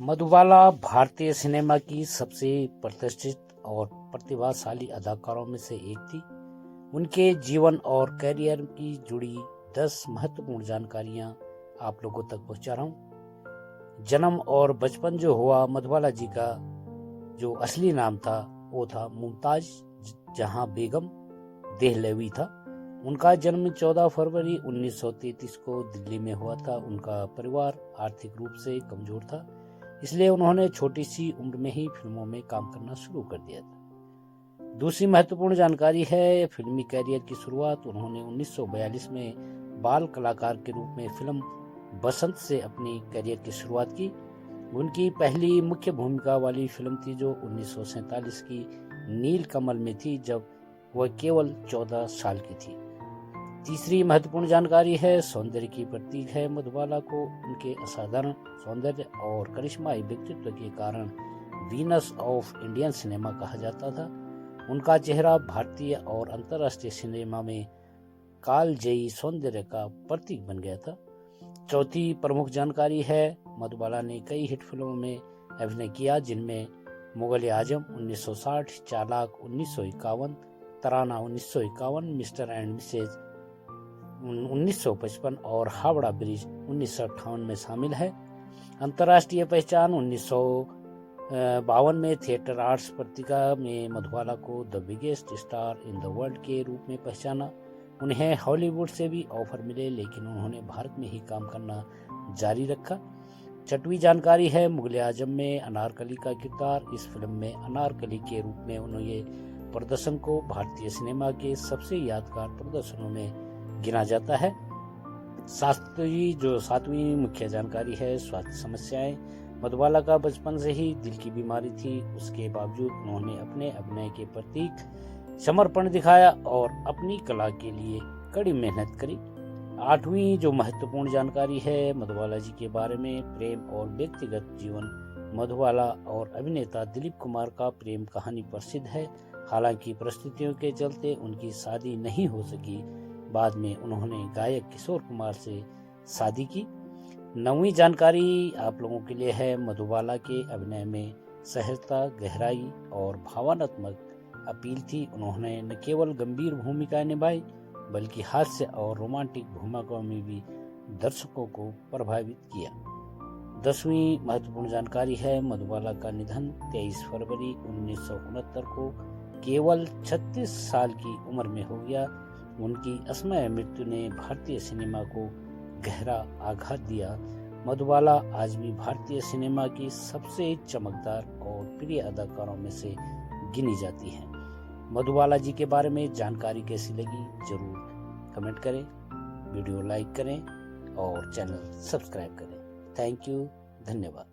मधुबाला भारतीय सिनेमा की सबसे प्रतिष्ठित और प्रतिभाशाली अदाकारों में से एक थी। उनके जीवन और करियर की जुड़ी 10 महत्वपूर्ण जानकारियां आप लोगों तक पहुंचा रहा हूं। जन्म और बचपन जो हुआ, मधुबाला जी का जो असली नाम था वो था मुमताज जहां बेगम देहलवी था। उनका जन्म 14 फरवरी 1933 को दिल्ली में हुआ था। उनका परिवार आर्थिक रूप से कमजोर था, इसलिए उन्होंने छोटी सी उम्र में ही फिल्मों में काम करना शुरू कर दिया था। दूसरी महत्वपूर्ण जानकारी है फिल्मी कैरियर की शुरुआत उन्होंने 1942 में बाल कलाकार के रूप में फिल्म बसंत से अपनी कैरियर की शुरुआत की। उनकी पहली मुख्य भूमिका वाली फिल्म थी जो 1947 की नील कमल में थी, जब वह केवल 14 साल की थी। तीसरी महत्वपूर्ण जानकारी है सौंदर्य की प्रतीक है मधुबाला को उनके असाधारण सौंदर्य और करिश्माई व्यक्तित्व के कारण वीनस ऑफ इंडियन सिनेमा कहा जाता था। उनका चेहरा भारतीय और अंतर्राष्ट्रीय सिनेमा में कालजयी सौंदर्य का प्रतीक बन गया था। चौथी प्रमुख जानकारी है मधुबाला ने कई हिट फिल्मों में अभिनय किया, जिनमें मुगल-ए-आजम 1960, चालाक 1951, तराना 1951, मिस्टर एंड मिसेज 1955 और हावड़ा ब्रिज 1958 में शामिल है। अंतर्राष्ट्रीय पहचान 1952 में थिएटर आर्ट्स पत्रिका में मधुबाला को the biggest star in the world के रूप में पहचाना। उन्हें हॉलीवुड से भी ऑफर मिले, लेकिन उन्होंने भारत में ही काम करना जारी रखा। छठवीं जानकारी है मुगल-ए-आजम में अनारकली का किरदार। इस फिल्म में अनारकली के रूप में उन्होंने प्रदर्शन को भारतीय सिनेमा के सबसे यादगार प्रदर्शनों में गिना जाता है। सातवीं मुख्य जानकारी है स्वास्थ्य समस्याएं। मधुबाला का बचपन से ही दिल की बीमारी थी, उसके बावजूद उन्होंने अपने अभिनय के प्रति समर्पण दिखाया और अपनी कला के लिए कड़ी मेहनत करी। आठवीं जो महत्वपूर्ण जानकारी है मधुबाला जी के बारे में प्रेम और व्यक्तिगत जीवन। मधुबाला और अभिनेता दिलीप कुमार का प्रेम कहानी प्रसिद्ध है। हालांकि परिस्थितियों के चलते उनकी शादी नहीं हो सकी। बाद में उन्होंने गायक किशोर कुमार से शादी की। 9वीं जानकारी आप लोगों के लिए है मधुबाला के अभिनय में सहजता, गहराई और भावनात्मक अपील थी। उन्होंने न केवल गंभीर भूमिकाएं निभाई बल्कि हास्य और रोमांटिक भूमिकाओं में भी दर्शकों को प्रभावित किया। 10वीं महत्वपूर्ण जानकारी है मधुबाला का निधन 23 फरवरी 1969 को केवल 36 साल की उम्र में हो गया। उनकी असमय मृत्यु ने भारतीय सिनेमा को गहरा आघात दिया। मधुबाला आज भी भारतीय सिनेमा की सबसे चमकदार और प्रिय अदाकारों में से गिनी जाती हैं। मधुबाला जी के बारे में जानकारी कैसी लगी जरूर कमेंट करें, वीडियो लाइक करें और चैनल सब्सक्राइब करें। थैंक यू, धन्यवाद।